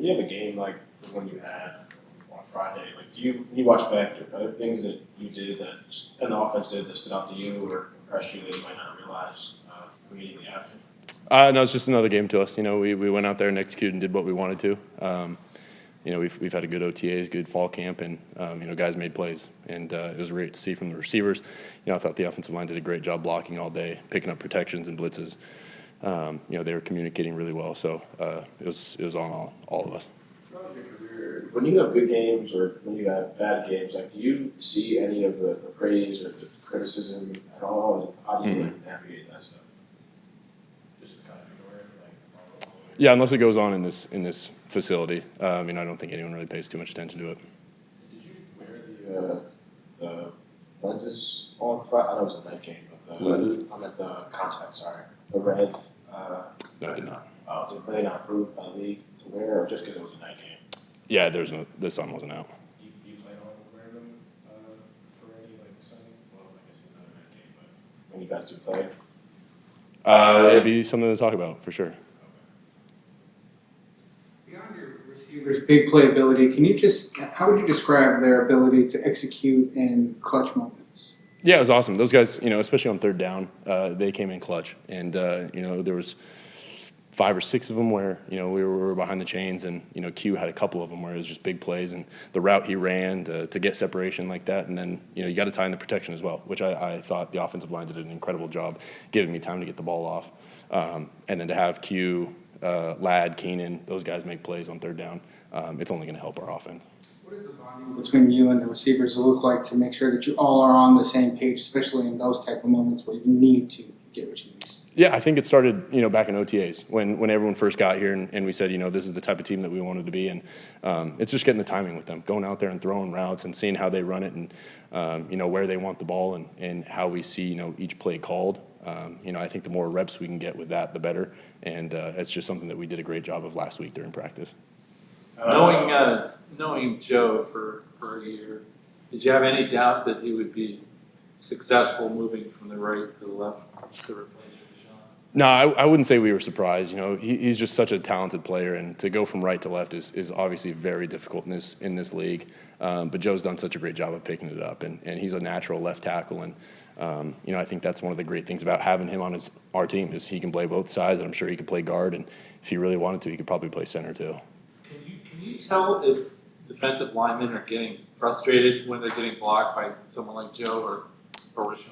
when you have a game like the one you had on Friday, like when you watch back, are there things that you did that and the offense did that stood out to you or impressed you that you might not realize immediately after? No, it's just another game to us. We went out there and executed and did what we wanted to. We've had a good OTAs, good fall camp, and guys made plays, and it was great to see from the receivers. I thought the offensive line did a great job blocking all day, picking up protections and blitzes. They were communicating really well, so it was on all of us. Throughout your career, when you have good games or when you have bad games, like do you see any of the praise or the criticism at all, and how do you navigate that stuff? Just kind of ignore it, Yeah, unless it goes on in this facility. I don't think anyone really pays too much attention to it. Did you wear the lenses on Friday? I know it was a night game, but I meant the contact. Sorry, the red. No, I did not. Were they not approved by the league to wear, or just because it was a night game? Yeah, the sun wasn't out. Do you plan on wearing them for any Sunday? Well, I guess another night game, but when you guys do play, It'd be something to talk about for sure. Beyond your receivers' big playability, how would you describe their ability to execute in clutch moments? Yeah, it was awesome. Those guys, especially on third down, they came in clutch. And, there was 5 or 6 of them where, we were behind the chains, and, Q had a couple of them where it was just big plays. And the route he ran to get separation like that, and then, you got to tie in the protection as well, which I thought the offensive line did an incredible job giving me time to get the ball off. And then to have Q, Ladd, Keenan, those guys make plays on third down, it's only going to help our offense. What does the bonding between you and the receivers look like to make sure that you all are on the same page, especially in those type of moments where you need to get what you need? Yeah, I think it started, back in OTAs when everyone first got here, and we said, this is the type of team that we wanted to be, and it's just getting the timing with them, going out there and throwing routes and seeing how they run it, and where they want the ball, and how we see each play called. I think the more reps we can get with that, the better, and it's just something that we did a great job of last week during practice. Knowing Joe for a year, did you have any doubt that he would be successful moving from the right to the left to replace Sean? No, I wouldn't say we were surprised. He's just such a talented player, and to go from right to left is obviously very difficult in this league. But Joe's done such a great job of picking it up, and he's a natural left tackle, and I think that's one of the great things about having him on our team is he can play both sides, and I'm sure he could play guard, and if he really wanted to, he could probably play center too. Can you tell if defensive linemen are getting frustrated when they're getting blocked by someone like Joe or Rashawn?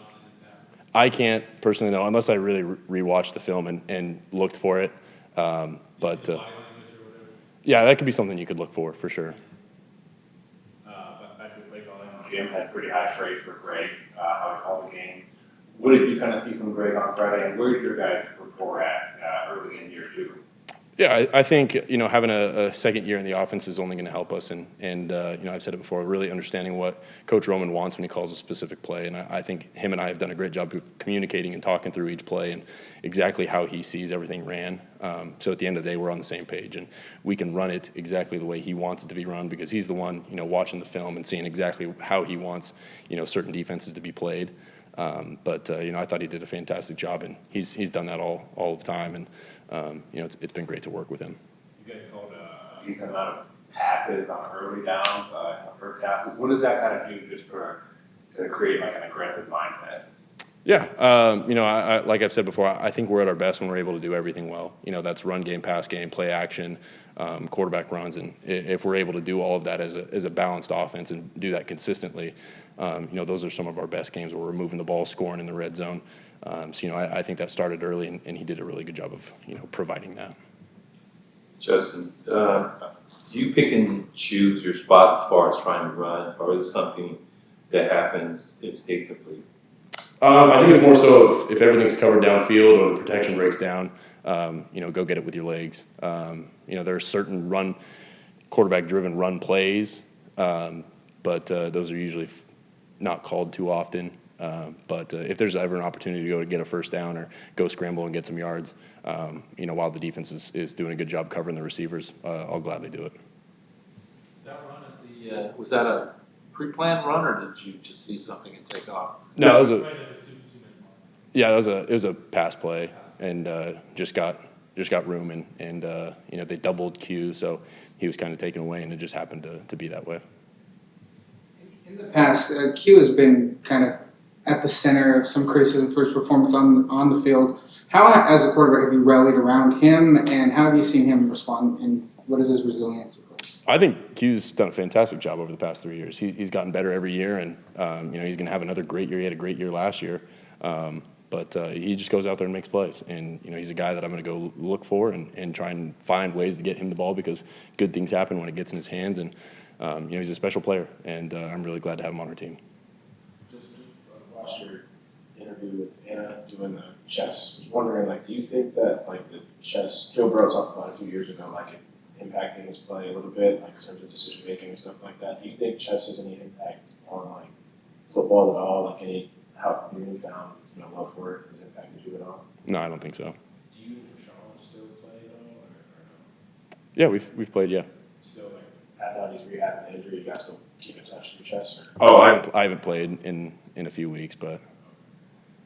I can't personally know unless I really rewatched the film and looked for it. But yeah, that could be something you could look for sure. Back to the play calling, Jim had pretty high praise for Greg, how he called the game. What did you kind of see from Greg on Friday, and where did your guys rapport at early in year 2? Yeah, I think having a second year in the offense is only going to help us, and I've said it before, really understanding what Coach Roman wants when he calls a specific play, and I think him and I have done a great job of communicating and talking through each play and exactly how he sees everything ran. So at the end of the day, we're on the same page, and we can run it exactly the way he wants it to be run because he's the one watching the film and seeing exactly how he wants certain defenses to be played. But I thought he did a fantastic job, and he's done that all the time, and it's been great to work with him. You guys called a decent amount of passes on early downs in the first half. What does that kind of do just to create like an aggressive mindset? Yeah, I like I've said before, I think we're at our best when we're able to do everything well. That's run game, pass game, play action, quarterback runs, and if we're able to do all of that as a balanced offense and do that consistently, those are some of our best games where we're moving the ball, scoring in the red zone. I think that started early, and he did a really good job of providing that. Justin, do you pick and choose your spots as far as trying to run, or is it something that happens instinctively? I think it's more so if everything's covered downfield or the protection breaks down, go get it with your legs. There are certain quarterback-driven run plays, but those are usually not called too often. But if there's ever an opportunity to go to get a first down or go scramble and get some yards, while the defense is doing a good job covering the receivers, I'll gladly do it. That run at was that a pre-planned run, or did you just see something and take off? No, it was a pass play, and just got just got room, and you know, they doubled Q, so he was kind of taken away, and it just happened to be that way. In the past, Q has been kind of at the center of some criticism for his performance on the field. How, as a quarterback, have you rallied around him, and how have you seen him respond, and what is his resilience look like? I think Q's done a fantastic job over the past 3 years. He's gotten better every year, and you know, he's going to have another great year. He had a great year last year, but he just goes out there and makes plays. And you know, he's a guy that I'm going to go look for and try and find ways to get him the ball, because good things happen when it gets in his hands. And you know, he's a special player, and I'm really glad to have him on our team. Just watched your interview with Anna doing the chess. I was wondering, like, do you think that, like, the chess, Joe Burrow talked about a few years ago, like, it impacting his play a little bit, like, in terms of decision making and stuff like that. Do you think chess has any impact on, like, football at all? Like, how your newfound, you know, love for it has impacted you at all? No, I don't think so. Do you and Rashawn still play at all, or no? Yeah, we've played. Yeah. Still, like, after he's rehabbing the injury, you guys still keep in touch through chess? Or? Oh, I haven't played in a few weeks, but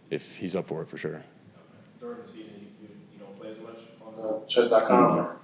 if he's up for it, for sure. During the season, you don't play as much on chess.com? Or?